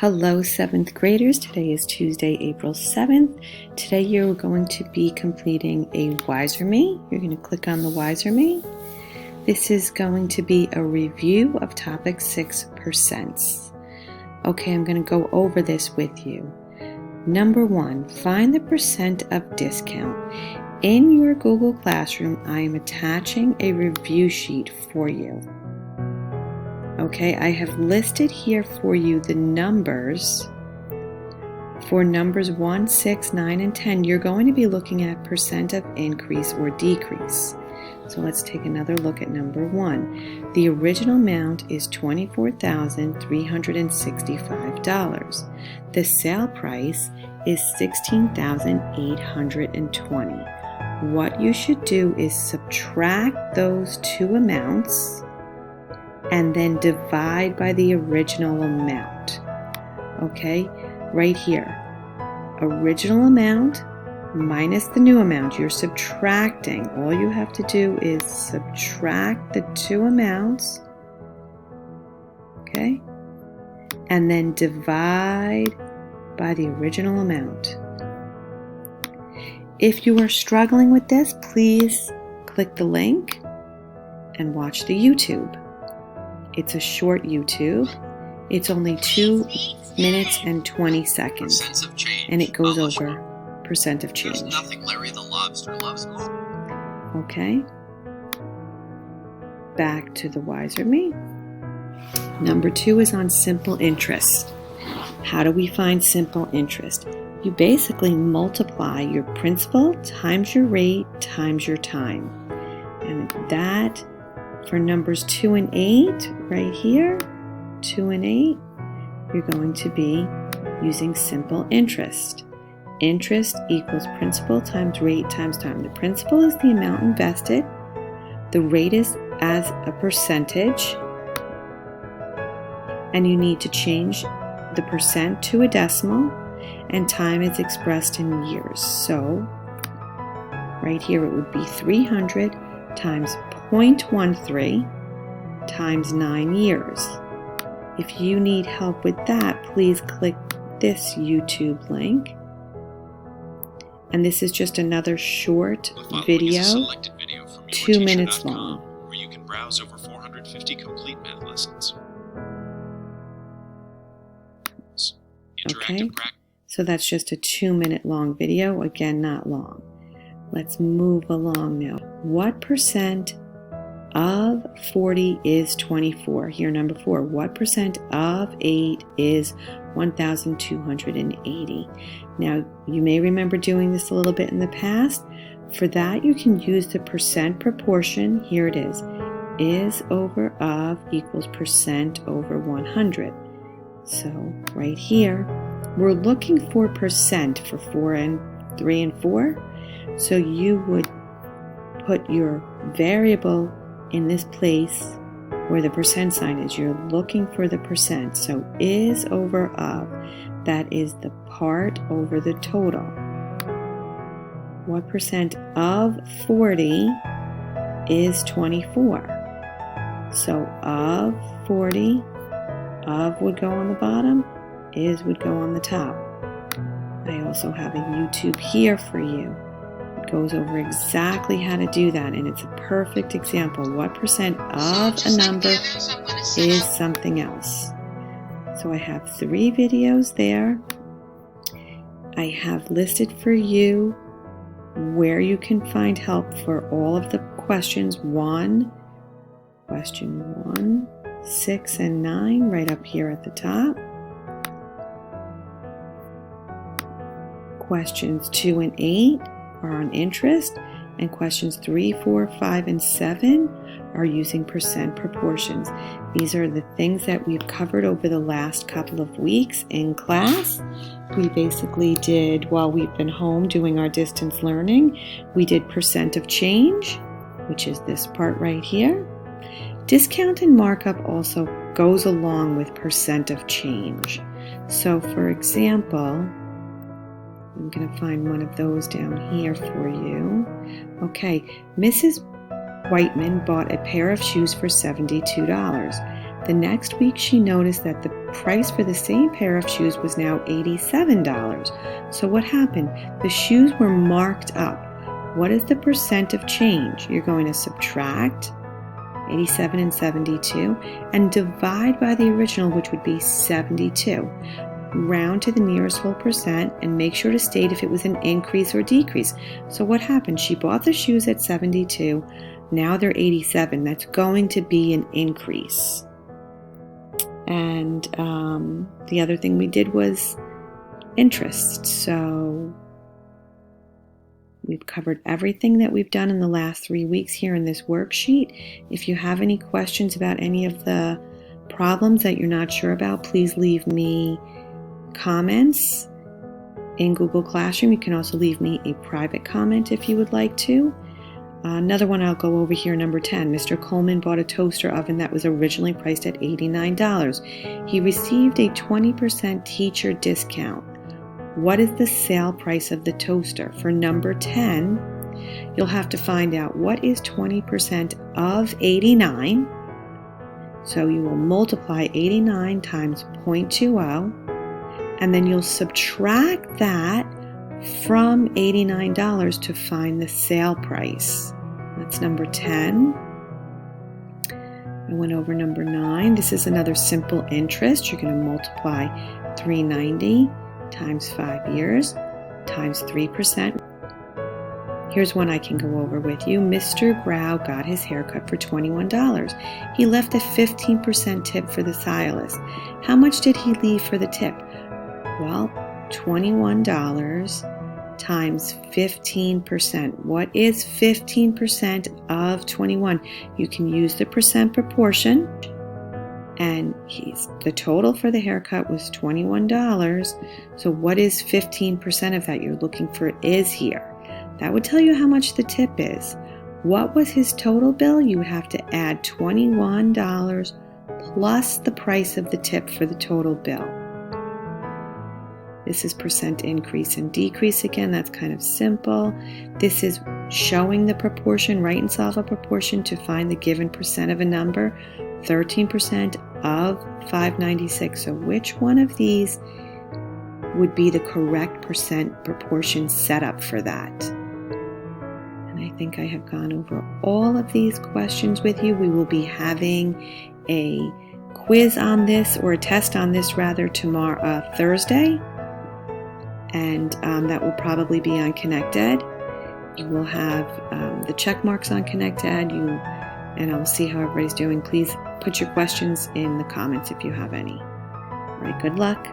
Hello, 7th graders. Today is Tuesday, April 7th. Today you're going to be completing a Wiser Me. You're going to click on the Wiser Me. This is going to be a review of topic 6%. Okay, I'm going to go over this with you. Number 1, find the percent of discount. In your Google Classroom, I am attaching a review sheet for you. Okay, I have listed here for you the numbers. For numbers 1, 6, 9, and 10, you're going to be looking at percent of increase or decrease. So let's take another look at number 1. The original amount is $24,365. The sale price is $16,820. What you should do is subtract those two amounts and then divide by the original amount. Okay, right here. Original amount minus the new amount. You're subtracting. All you have to do is subtract the two amounts. Okay, and then divide by the original amount. If you are struggling with this, please click the link and watch the YouTube. It's a short YouTube. It's only 2 minutes and 20 seconds. And it goes over percent of change. There's nothing Larry the Lobster loves more. Okay. Back to the Wiser Me. Number 2 is on simple interest. How do we find simple interest? You basically multiply your principal times your rate times your time. And that for numbers 2 and 8, right here, 2 and 8, you're going to be using simple interest. Interest equals principal times rate times time. The principal is the amount invested. The rate is as a percentage. And you need to change the percent to a decimal. And time is expressed in years. So, right here it would be 300 times 0.13 times 9 years. If you need help with that, please click this YouTube link. And this is just another short video, 2 minutes long. Where you can browse over 450 complete math lessons. Okay, so that's just a 2-minute long video. Again, not long. Let's move along now. What percent of 40 is 24? Here, number 4. What percent of 8 is 1,280? Now, you may remember doing this a little bit in the past. For that, you can use the percent proportion. Here it is over of equals percent over 100. So, right here, we're looking for percent for 4 and 3 and 4. So you would put your variable in this place where the percent sign is. You're looking for the percent. So is over of, that is the part over the total. What percent of 40 is 24? So of 40, of would go on the bottom, is would go on the top. I also have a YouTube here for you. Goes over exactly how to do that, and it's a perfect example. What percent of a number is something else? So I have 3 videos there. I have listed for you where you can find help for all of the questions. Question 1, 6, and 9, right up here at the top. Questions 2 and 8 are on interest, and questions 3, 4, 5, and 7 are using percent proportions. These are the things that we've covered over the last couple of weeks in class. We basically did, while we've been home doing our distance learning, we did percent of change, which is this part right here. Discount and markup also goes along with percent of change. So for example, I'm going to find one of those down here for you. Okay, Mrs. Whiteman bought a pair of shoes for $72. The next week, she noticed that the price for the same pair of shoes was now $87. So what happened? The shoes were marked up. What is the percent of change? You're going to subtract 87 and 72 and divide by the original, which would be 72. Round to the nearest whole percent and make sure to state if it was an increase or decrease. So what happened? She bought the shoes at 72. Now they're 87. That's going to be an increase. And the other thing we did was interest. So we've covered everything that we've done in the last 3 weeks here in this worksheet. If you have any questions about any of the problems that you're not sure about, please leave me comments in Google Classroom. You can also leave me a private comment if you would like to. Another one I'll go over here, number 10. Mr. Coleman bought a toaster oven that was originally priced at $89. He received a 20% teacher discount. What is the sale price of the toaster? For number 10, you'll have to find out what is 20% of 89. So you will multiply 89 times 0.20, and then you'll subtract that from $89 to find the sale price. That's number 10. I went over number 9. This is another simple interest. You're going to multiply $390 times 5 years times 3%. Here's one I can go over with you. Mr. Grau got his haircut for $21. He left a 15% tip for the stylist. How much did he leave for the tip? Well, $21 times 15%. What is 15% of 21? You can use the percent proportion, and the total for the haircut was $21. So what is 15% of that? You're looking for is here. That would tell you how much the tip is. What was his total bill? You would have to add $21 plus the price of the tip for the total bill. This is percent increase and decrease again. That's kind of simple. This is showing the proportion. Write and solve a proportion to find the given percent of a number. 13% of 596. So which one of these would be the correct percent proportion setup for that? And I think I have gone over all of these questions with you. We will be having a quiz on this, or a test on this rather, tomorrow, Thursday. And that will probably be on ConnectEd. You will have the check marks on ConnectEd, and I'll see how everybody's doing. Please put your questions in the comments if you have any. All right, good luck.